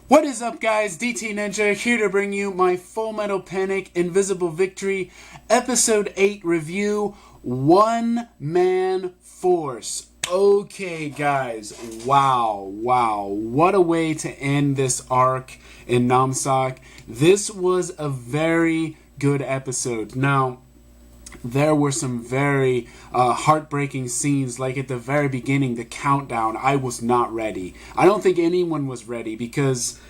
What is up, guys? DT Ninja here to bring you my Full Metal Panic Invisible Victory Episode 8 review, One Man Force. Okay, guys, wow, what a way to end this arc in Namsak. This was a very good episode. Now, there were some very heartbreaking scenes, like at the very beginning, the countdown. I was not ready. I don't think anyone was ready because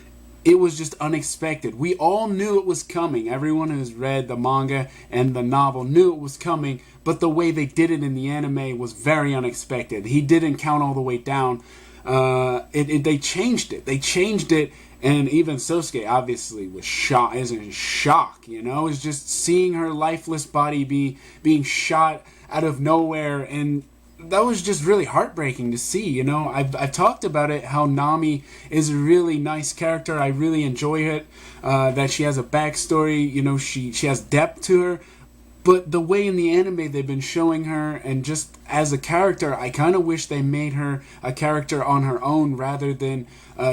it was just unexpected. We all knew it was coming. Everyone who's read the manga and the novel knew it was coming, but the way they did it in the anime was very unexpected. He didn't count all the way down. They changed it. They changed it. And even Sosuke obviously was in shock, you know? It's just seeing her lifeless body being shot out of nowhere, and that was just really heartbreaking to see, you know? I've talked about it, how Nami is a really nice character. I really enjoy it, that she has a backstory, you know, she has depth to her. But the way in the anime they've been showing her, and just as a character, I kind of wish they made her a character on her own rather than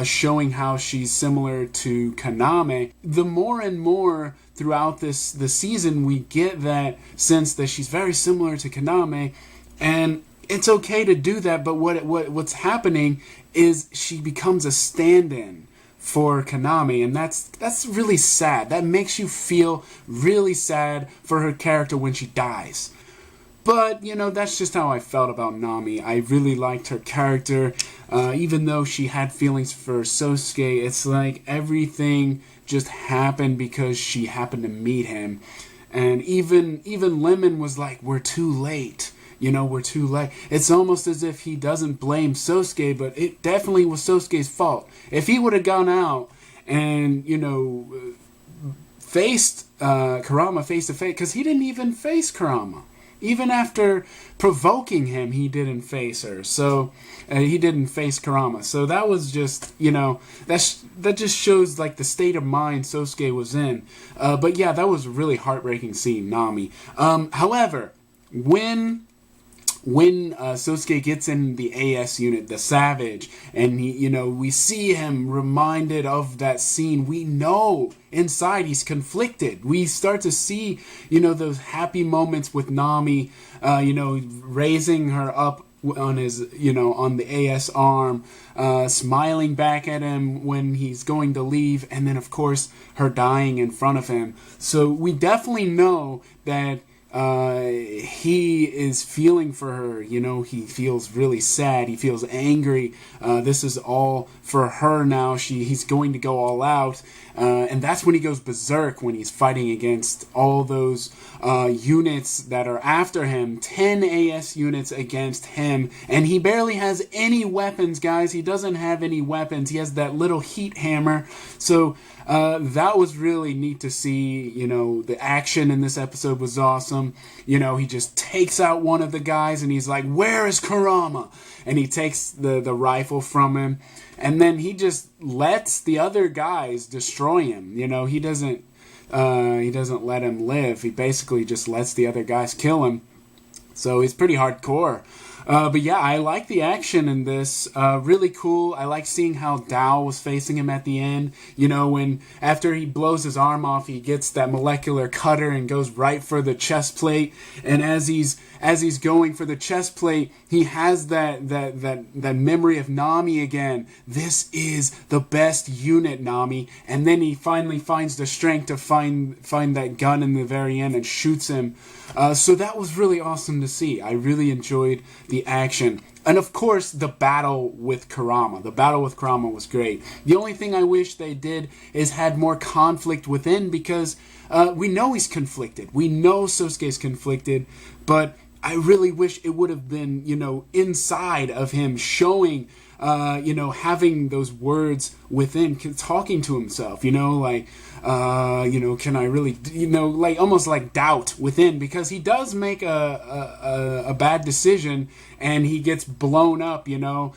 showing how she's similar to Kaname. The more and more throughout the season, we get that sense that she's very similar to Kaname, and it's okay to do that. But what's happening is she becomes a stand-in for Kaname, and that's really sad. That makes you feel really sad for her character when she dies. But, you know, that's just how I felt about Nami. I really liked her character. Even though she had feelings for Sosuke, it's like everything just happened because she happened to meet him. And even Lemon was like, we're too late. You know, we're too late. It's almost as if he doesn't blame Sosuke, but it definitely was Sosuke's fault. If he would have gone out and, you know, faced Kurama face to face, because he didn't even face Kurama. Even after provoking him, he didn't face her. So, he didn't face Kurama. So that was just, you know, that just shows, like, the state of mind Sosuke was in. But yeah, that was a really heartbreaking scene, Nami. However, when Sosuke gets in the AS unit, the Savage, and he, you know, we see him reminded of that scene, we know inside he's conflicted. We start to see, you know, those happy moments with Nami, you know, raising her up on his, you know, on the AS arm, smiling back at him when he's going to leave, and then of course her dying in front of him. So we definitely know that he is feeling for her. You know, he feels really sad. He feels angry. This is all for her now. He's going to go all out. And that's when he goes berserk, when he's fighting against all those units that are after him. 10 AS units against him. And he barely has any weapons, guys. He doesn't have any weapons. He has that little heat hammer. So that was really neat to see. You know, the action in this episode was awesome. You know, he just takes out one of the guys and he's like, where is Kurama? And he takes the rifle from him. And then he just lets the other guys destroy him. You know, he doesn't let him live. He basically just lets the other guys kill him. So he's pretty hardcore. But yeah, I like the action in this. Really cool. I like seeing how Dao was facing him at the end. You know, when after he blows his arm off, he gets that molecular cutter and goes right for the chest plate. And as he's going for the chest plate, he has that memory of Nami again. This is the best unit, Nami. And then he finally finds the strength to find that gun in the very end and shoots him. So that was really awesome to see. I really enjoyed the action. And of course, the battle with Kurama. The battle with Kurama was great. The only thing I wish they did is had more conflict within, because we know he's conflicted. We know Sosuke's conflicted, but I really wish it would have been, you know, inside of him, showing, you know, having those words within, talking to himself, you know, like, you know, can I really, you know, like almost like doubt within, because he does make a bad decision and he gets blown up, you know,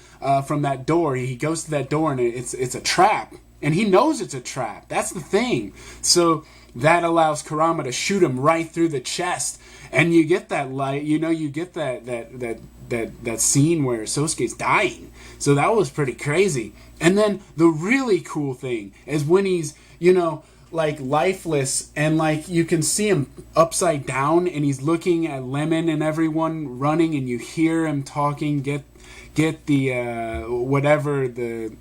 from that door. He goes to that door and it's a trap, and he knows it's a trap. That's the thing. So that allows Kurama to shoot him right through the chest. And you get that light, you know, you get that that scene where Sosuke's dying. So that was pretty crazy. And then the really cool thing is when he's, like lifeless, and like you can see him upside down, and he's looking at Lemon and everyone running, and you hear him talking, get the whatever, the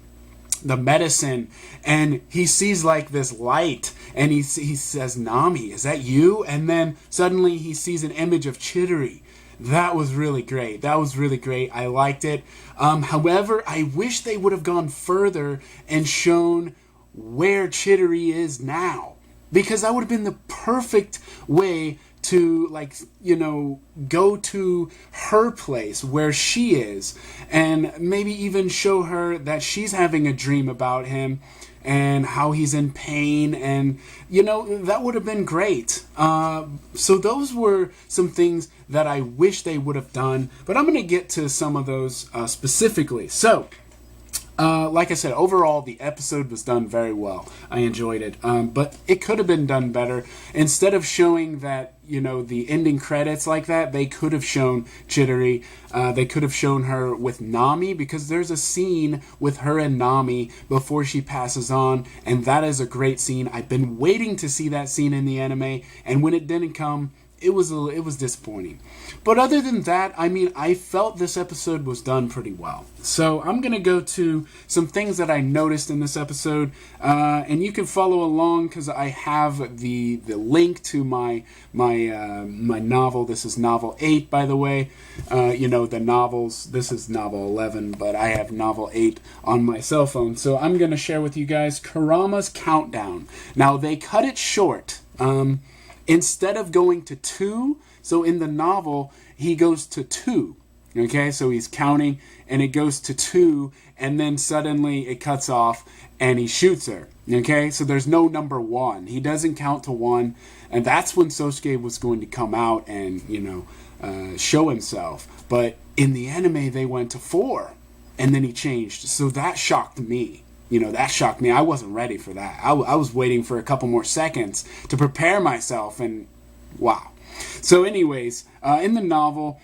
medicine, and he sees like this light, and he says, "Nami, is that you?" And then suddenly he sees an image of Chidori. That was really great. I liked it. However, I wish they would have gone further and shown where Chidori is now, because that would have been the perfect way to, like, go to her place where she is, and maybe even show her that she's having a dream about him and how he's in pain, and that would have been great. So those were some things that I wish they would have done, but I'm going to get to some of those specifically. So like I said, overall, the episode was done very well. I enjoyed it. But it could have been done better. Instead of showing that, the ending credits like that, they could have shown Chidori. They could have shown her with Nami, because there's a scene with her and Nami before she passes on, and that is a great scene. I've been waiting to see that scene in the anime, and when it didn't come, it was disappointing. But other than that, I felt this episode was done pretty well. So I'm going to go to some things that I noticed in this episode, and you can follow along because I have the link to my novel. This is novel 8, by the way. The novels, this is novel 11, but I have novel 8 on my cell phone. So I'm going to share with you guys Kurama's Countdown. Now, they cut it short. Instead of going to 2, so in the novel, he goes to 2. Okay, so he's counting, and it goes to 2, and then suddenly it cuts off, and he shoots her. Okay, so there's no number 1. He doesn't count to 1, and that's when Sosuke was going to come out and, show himself. But in the anime, they went to 4, and then he changed. So that shocked me. That shocked me. I wasn't ready for that. I was waiting for a couple more seconds to prepare myself, and wow. So anyways, in the novel,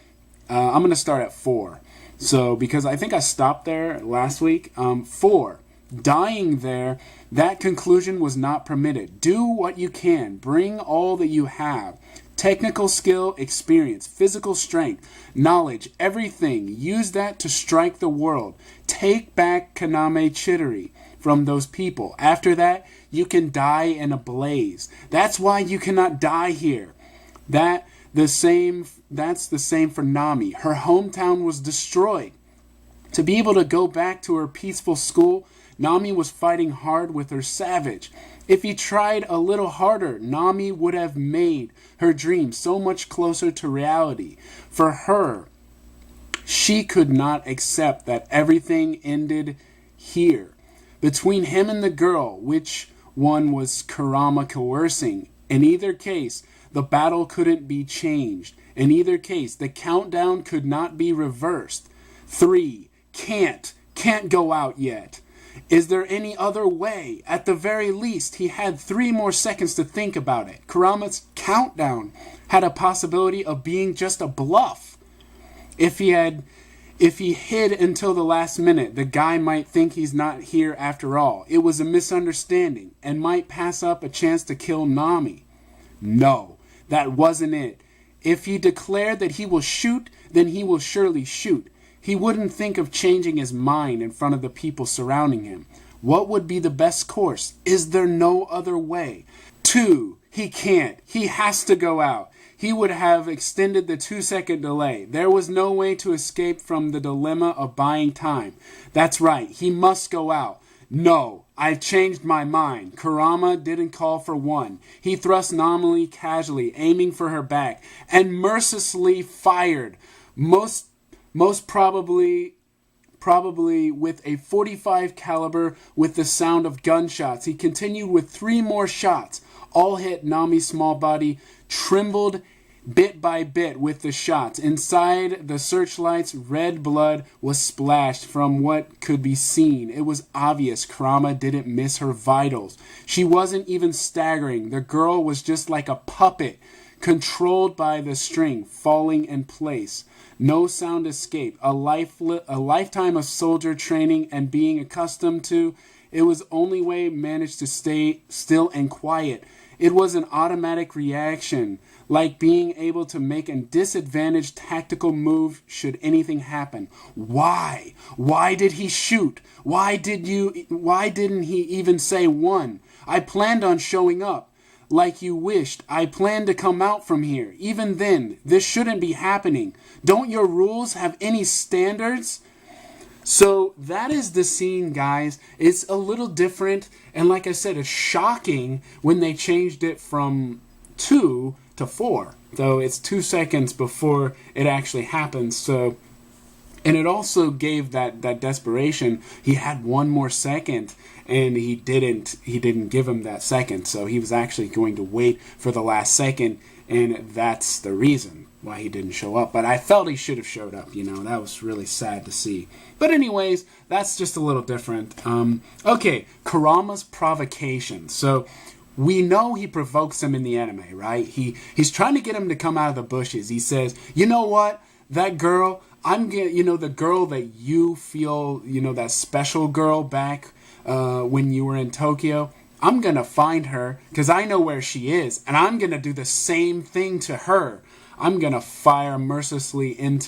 I'm going to start at 4. So, because I think I stopped there last week. 4. Dying there, that conclusion was not permitted. Do what you can. Bring all that you have. Technical skill, experience, physical strength, knowledge, everything. Use that to strike the world. Take back Kaname Chidori from those people. After that, you can die in a blaze. That's why you cannot die here. That's the same for Nami. Her hometown was destroyed. To be able to go back to her peaceful school, Nami was fighting hard with her savage. If he tried a little harder, Nami would have made her dream so much closer to reality. For her, she could not accept that everything ended here. Between him and the girl, which one was Kurama coercing? In either case, the battle couldn't be changed. In either case, the countdown could not be reversed. 3. Can't go out yet. Is there any other way? At the very least, he had 3 more seconds to think about it. Kurama's countdown had a possibility of being just a bluff. If he hid until the last minute, the guy might think he's not here after all. It was a misunderstanding, and might pass up a chance to kill Nami. No, that wasn't it. If he declared that he will shoot, then he will surely shoot. He wouldn't think of changing his mind in front of the people surrounding him. What would be the best course? Is there no other way? 2. He can't. He has to go out. He would have extended the 2-second delay. There was no way to escape from the dilemma of buying time. That's right. He must go out. No, I've changed my mind. Kurama didn't call for 1. He thrust nominally casually, aiming for her back, and mercilessly fired. Most probably with a .45 caliber with the sound of gunshots. He continued with 3 more shots. All hit Nami's small body, trembled bit by bit with the shots. Inside the searchlights, red blood was splashed from what could be seen. It was obvious Kurama didn't miss her vitals. She wasn't even staggering. The girl was just like a puppet. controlled by the string, falling in place. No sound escape. A lifetime of soldier training and being accustomed to. It was only way managed to stay still and quiet. It was an automatic reaction, like being able to make a disadvantaged tactical move should anything happen. Why? Why did he shoot? Why didn't he even say one? I planned on showing up. Like you wished. I planned to come out from here. Even then, this shouldn't be happening. Don't your rules have any standards? So that is the scene, guys. It's a little different, and like I said, it's shocking when they changed it from 2 to 4. So it's 2 seconds before it actually happens. So, and it also gave that desperation. He had one more second, and he didn't give him that second. So he was actually going to wait for the last second, and that's the reason why he didn't show up. But I felt he should have showed up, that was really sad to see. But anyways, that's just a little different. Okay, Kurama's provocation. So we know he provokes him in the anime, right? He's trying to get him to come out of the bushes. He says, you know what, that girl, the girl that you feel, that special girl back when you were in Tokyo, I'm going to find her because I know where she is, and I'm going to do the same thing to her. I'm going to fire mercilessly I'm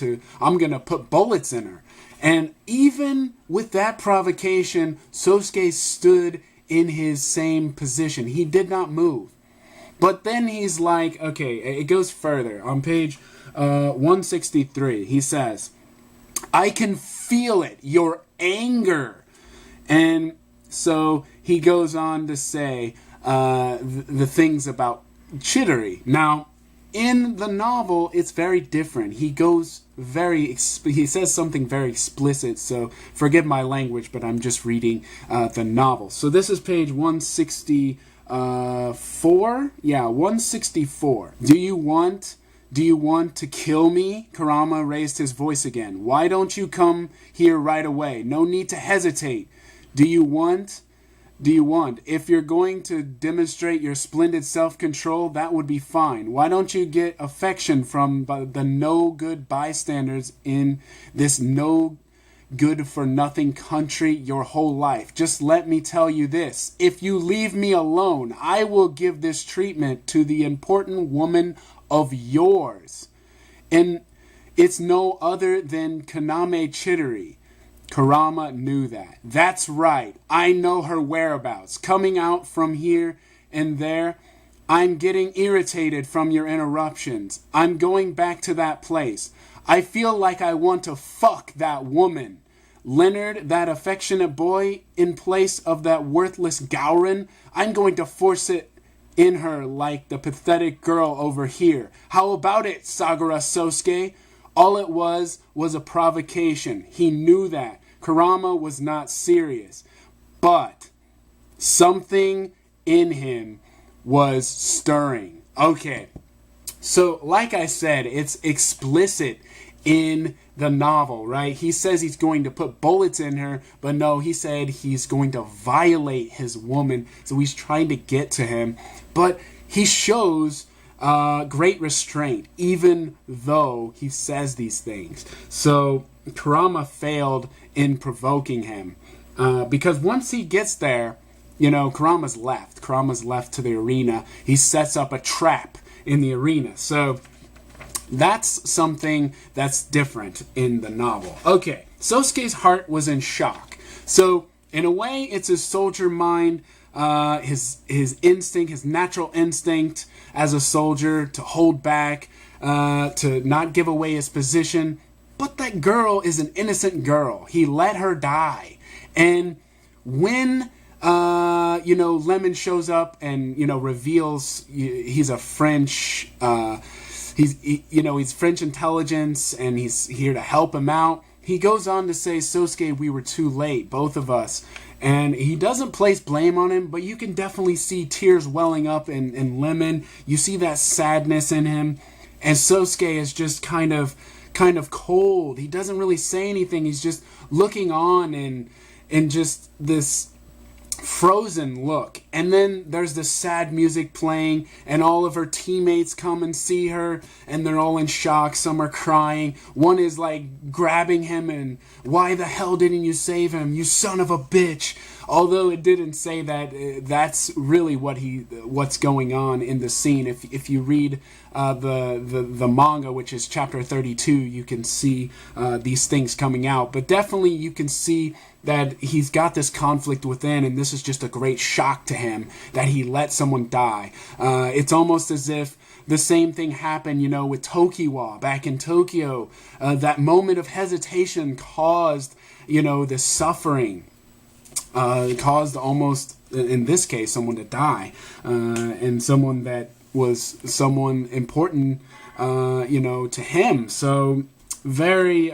going to put bullets in her. And even with that provocation, Sosuke stood in his same position. He did not move. But then he's like, okay, it goes further. On page 163, he says, I can feel it, your anger. And so he goes on to say the things about Chidori. Now, in the novel, it's very different. He says something very explicit, so forgive my language, but I'm just reading the novel. So this is page 164. Yeah, 164. Do you want to kill me? Kurama raised his voice again. Why don't you come here right away? No need to hesitate. Do you want? If you're going to demonstrate your splendid self-control, that would be fine. Why don't you get affection from the no-good bystanders in this no-good-for-nothing country your whole life? Just let me tell you this. If you leave me alone, I will give this treatment to the important woman of yours. And it's no other than Kaname Chidori. Kurama knew that. That's right. I know her whereabouts. Coming out from here and there, I'm getting irritated from your interruptions. I'm going back to that place. I feel like I want to fuck that woman. Leonard, that affectionate boy, in place of that worthless Gowron, I'm going to force it in her like the pathetic girl over here. How about it, Sagura Sosuke? All it was a provocation. He knew that. Kurama was not serious. But something in him was stirring. Okay. So, like I said, it's explicit in the novel, right? He says he's going to put bullets in her, but no, he said he's going to violate his woman. So he's trying to get to him. But he shows great restraint, even though he says these things. So Kurama failed in provoking him. Because once he gets there, Kurama's left. Kurama's left to the arena. He sets up a trap in the arena. So that's something that's different in the novel. Okay, Sosuke's heart was in shock. So in a way, it's his soldier mind, his instinct, his natural instinct as a soldier to hold back, to not give away his position. But that girl is an innocent girl. He let her die. And when Lemon shows up and reveals he's a French he's French intelligence and he's here to help him out, he goes on to say, Sosuke, we were too late, both of us. And he doesn't place blame on him, but you can definitely see tears welling up in Lemon. You see that sadness in him. And Sosuke is just kind of cold. He doesn't really say anything. He's just looking on and just this frozen look, and then there's this sad music playing, and all of her teammates come and see her, and they're all in shock. Some are crying. One is like grabbing him, and why the hell didn't you save him, you son of a bitch? Although it didn't say that, that's really what's going on in the scene. If you read the manga, which is chapter 32, you can see these things coming out. But definitely you can see that he's got this conflict within, and this is just a great shock to him that he let someone die. It's almost as if the same thing happened, with Tokiwa back in Tokyo. That moment of hesitation caused, the suffering. Caused almost, in this case, someone to die, and someone that was someone important, to him. So very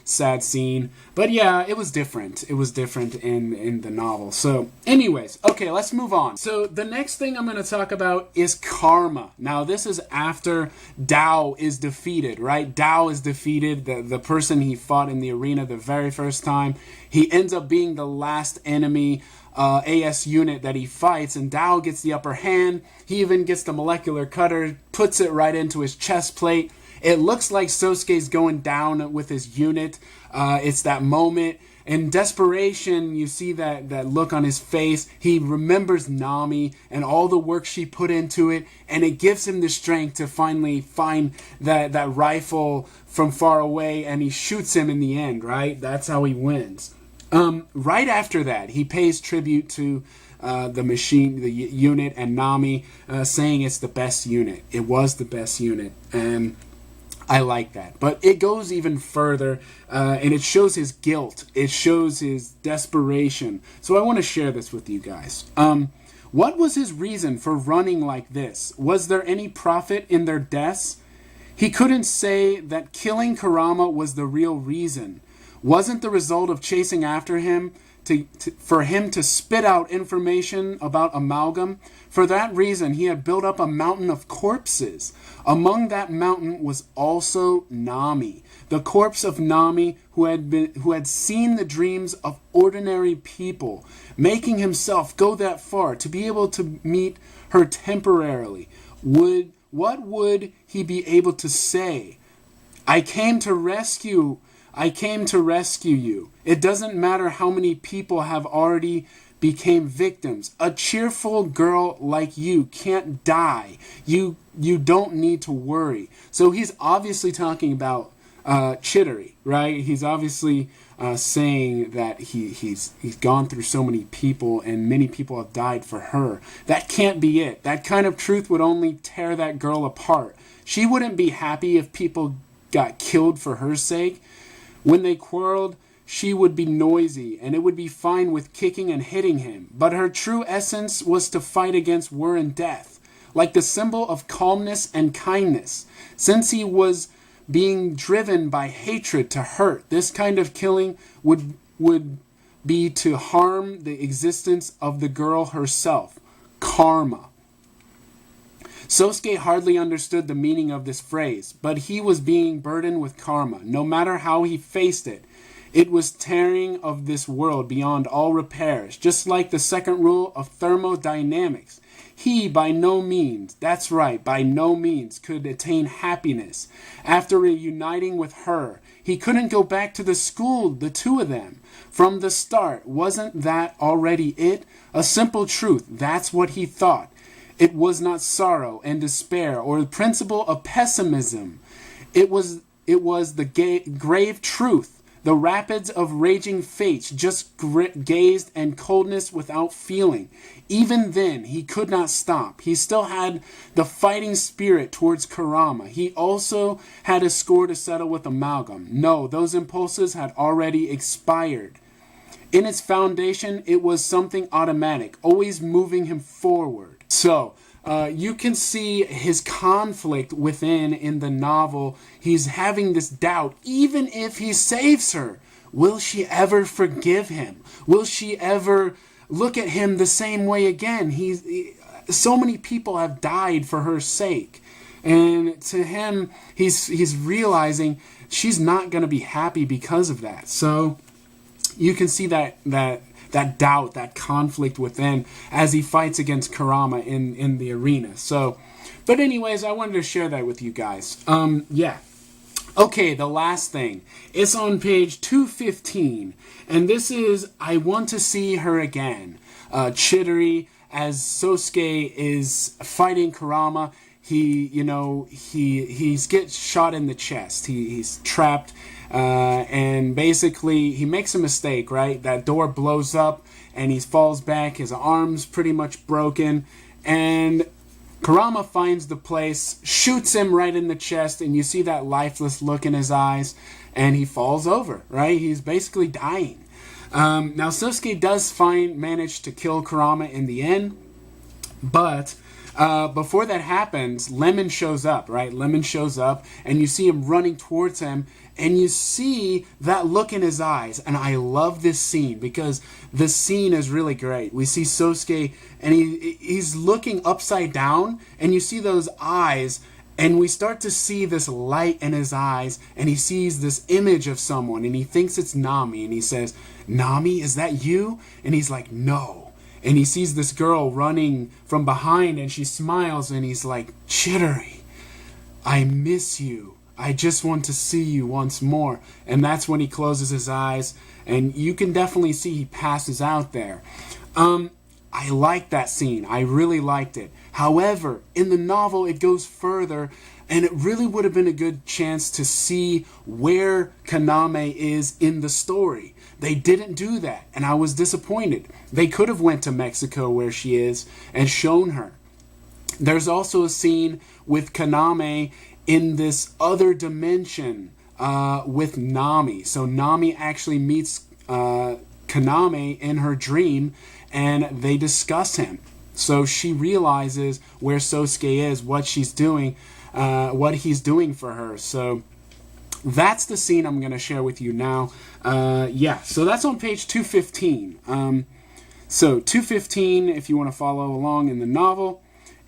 sad scene, but yeah, it was different. It was different in the novel. So anyways, okay, let's move on. So the next thing I'm going to talk about is karma. Now this is after Dao is defeated, right? Dao is defeated, the person he fought in the arena the very first time. He ends up being the last enemy AS unit that he fights, and Dao gets the upper hand. He even gets the molecular cutter, puts it right into his chest plate. It looks like Sosuke's going down with his unit. It's that moment. In desperation, you see that look on his face. He remembers Nami and all the work she put into it, and it gives him the strength to finally find that rifle from far away, and he shoots him in the end, right? That's how he wins. Right after that, he pays tribute to the unit, and Nami, saying it's the best unit. It was the best unit, and I like that. But it goes even further, and it shows his guilt. It shows his desperation. So I want to share this with you guys. What was his reason for running like this? Was there any profit in their deaths? He couldn't say that killing Kurama was the real reason. Wasn't the result of chasing after him for him to spit out information about Amalgam? For that reason, he had built up a mountain of corpses. Among that mountain was also Nami, the corpse of Nami, who had seen the dreams of ordinary people, making himself go that far to be able to meet her temporarily. What would he be able to say? I came to rescue you. It doesn't matter how many people have already became victims. A cheerful girl like you can't die. You don't need to worry. So he's obviously talking about Chidori, right? He's obviously saying that he's gone through so many people, and many people have died for her. That can't be it. That kind of truth would only tear that girl apart. She wouldn't be happy if people got killed for her sake. When they quarreled, she would be noisy, and it would be fine with kicking and hitting him. But her true essence was to fight against war and death, like the symbol of calmness and kindness. Since he was being driven by hatred to hurt, this kind of killing would be to harm the existence of the girl herself. Karma. Sosuke hardly understood the meaning of this phrase, but he was being burdened with karma. No matter how he faced it, it was tearing of this world beyond all repairs, just like the second rule of thermodynamics. He by no means, that's right, by no means could attain happiness. After reuniting with her, he couldn't go back to the school, the two of them. From the start, wasn't that already it? A simple truth, that's what he thought. It was not sorrow and despair or the principle of pessimism. It was the grave truth. The rapids of raging fates just gazed and coldness without feeling. Even then, he could not stop. He still had the fighting spirit towards Kurama. He also had a score to settle with Amalgam. No, those impulses had already expired. In its foundation, it was something automatic, always moving him forward. So, you can see his conflict within in the novel. He's having this doubt. Even if he saves her, will she ever forgive him? Will she ever look at him the same way again? So many people have died for her sake. And to him, he's realizing she's not going to be happy because of that. So you can see that that doubt, that conflict within as he fights against Kurama in the arena. So, but anyways, I wanted to share that with you guys. Yeah. Okay, the last thing. It's on page 215, and this is I Want to See Her Again. Chidori, as Sosuke is fighting Kurama, he gets shot in the chest. He's trapped, and basically he makes a mistake, right? That door blows up, and he falls back. His arm's pretty much broken, and Kurama finds the place, shoots him right in the chest, and you see that lifeless look in his eyes, and he falls over, right? He's basically dying. Now, Sosuke does manage to kill Kurama in the end, but before that happens, Lemon shows up, right? Lemon shows up, and you see him running towards him, and you see that look in his eyes. And I love this scene because the scene is really great. We see Sosuke, and he's looking upside down, and you see those eyes, and we start to see this light in his eyes, and he sees this image of someone, and he thinks it's Nami, and he says, "Nami, is that you?" And he's like, "No." And he sees this girl running from behind, and she smiles, and he's like, "Chidori, I miss you. I just want to see you once more." And that's when he closes his eyes, and you can definitely see he passes out there. I like that scene. I really liked it. However, in the novel, it goes further, and it really would have been a good chance to see where Kaname is in the story. They didn't do that, and I was disappointed. They could have went to Mexico where she is and shown her. There's also a scene with Kaname in this other dimension with Nami. So Nami actually meets Kaname in her dream, and they discuss him. So she realizes where Sosuke is, what she's doing, what he's doing for her. So that's the scene I'm going to share with you now. Yeah, so that's on page 215. So 215, if you want to follow along in the novel.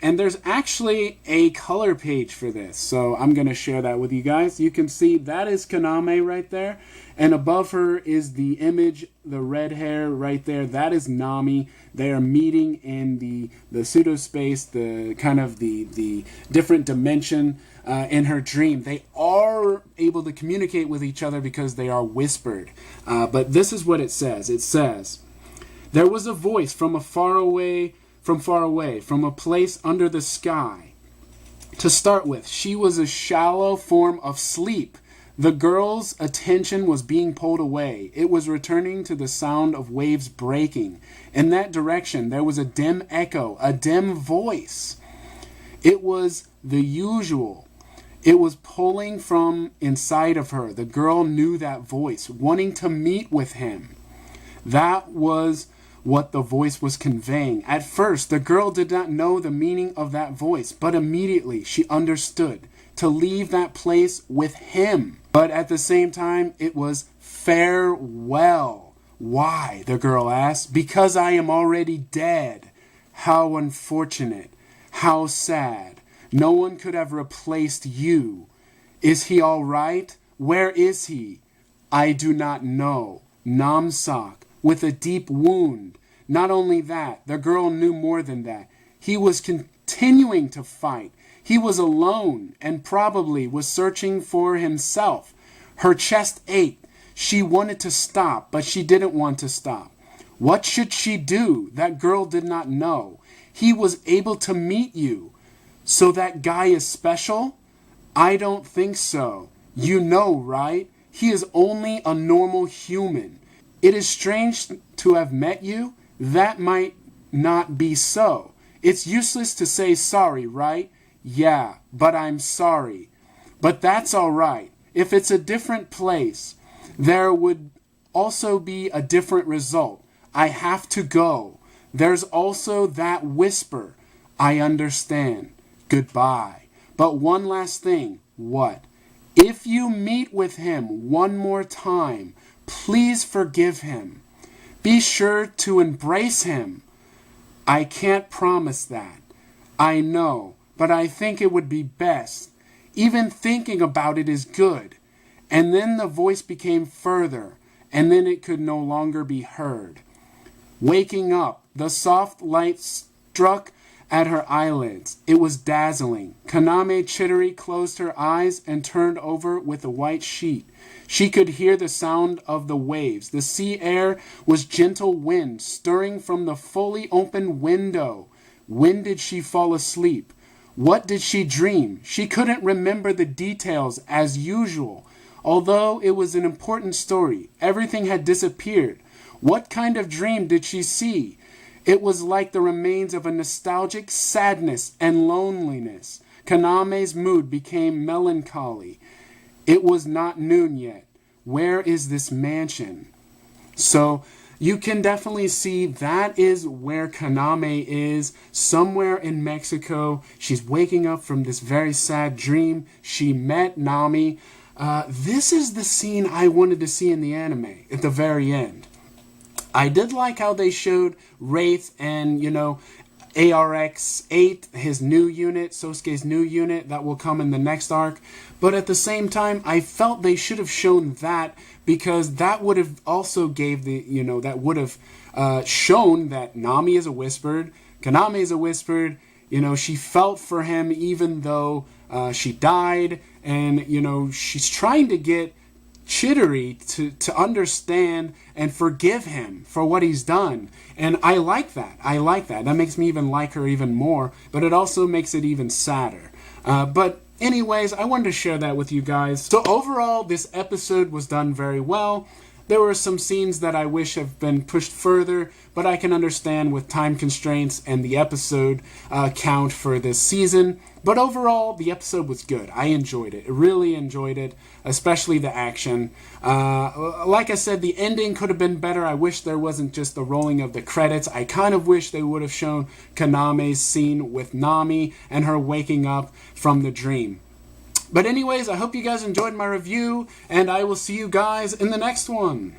And there's actually a color page for this, so I'm going to share that with you guys. You can see that is Kaname right there, and above her is the image, the red hair right there. That is Nami. They are meeting in the pseudo-space, the kind of the different dimension in her dream. They are able to communicate with each other because they are whispered. But this is what it says. It says, "There was a voice from far away, from a place under the sky. To start with, she was a shallow form of sleep. The girl's attention was being pulled away. It was returning to the sound of waves breaking. In that direction, there was a dim echo, a dim voice. It was the usual. It was pulling from inside of her. The girl knew that voice, wanting to meet with him. That was what the voice was conveying. At first, the girl did not know the meaning of that voice, but immediately she understood to leave that place with him. But at the same time, it was farewell. Why? The girl asked. Because I am already dead. How unfortunate. How sad. No one could have replaced you. Is he all right? Where is he? I do not know. Namsak. With a deep wound. Not only that, the girl knew more than that. He was continuing to fight. He was alone and probably was searching for himself. Her chest ached. She wanted to stop, but she didn't want to stop. What should she do? That girl did not know. He was able to meet you. So that guy is special? I don't think so. You know, right? He is only a normal human. It is strange to have met you. That might not be so. It's useless to say sorry, right? Yeah, but I'm sorry. But that's all right. If it's a different place, there would also be a different result. I have to go. There's also that whisper. I understand. Goodbye. But one last thing. What? If you meet with him one more time, please forgive him. Be sure to embrace him. I can't promise that. I know, but I think it would be best. Even thinking about it is good. And then the voice became further, and then it could no longer be heard. Waking up, the soft light struck at her eyelids. It was dazzling. Kaname Chidori closed her eyes and turned over with a white sheet. She could hear the sound of the waves. The sea air was gentle wind stirring from the fully open window. When did she fall asleep? What did she dream? She couldn't remember the details as usual. Although it was an important story, everything had disappeared. What kind of dream did she see? It was like the remains of a nostalgic sadness and loneliness. Kaname's mood became melancholy. It was not noon yet. Where is this mansion? So you can definitely see that is where Kaname is, somewhere in Mexico. She's waking up from this very sad dream. She met Nami. This is the scene I wanted to see in the anime at the very end. I did like how they showed Wraith and, ARX-8, his new unit, Sosuke's new unit that will come in the next arc. But at the same time, I felt they should have shown that, because that would have also gave that would have shown that Nami is a whispered, Kaname is a whispered. She felt for him even though she died, and, she's trying to get Chidori to understand and forgive him for what he's done. And I like that. That makes me even like her even more, but it also makes it even sadder. But anyways, I wanted to share that with you guys. So overall, this episode was done very well. There were some scenes that I wish have been pushed further, but I can understand with time constraints and the episode count for this season. But overall, the episode was good. I enjoyed it. I really enjoyed it, especially the action. Like I said, the ending could have been better. I wish there wasn't just the rolling of the credits. I kind of wish they would have shown Kaname's scene with Nami and her waking up from the dream. But anyways, I hope you guys enjoyed my review, and I will see you guys in the next one.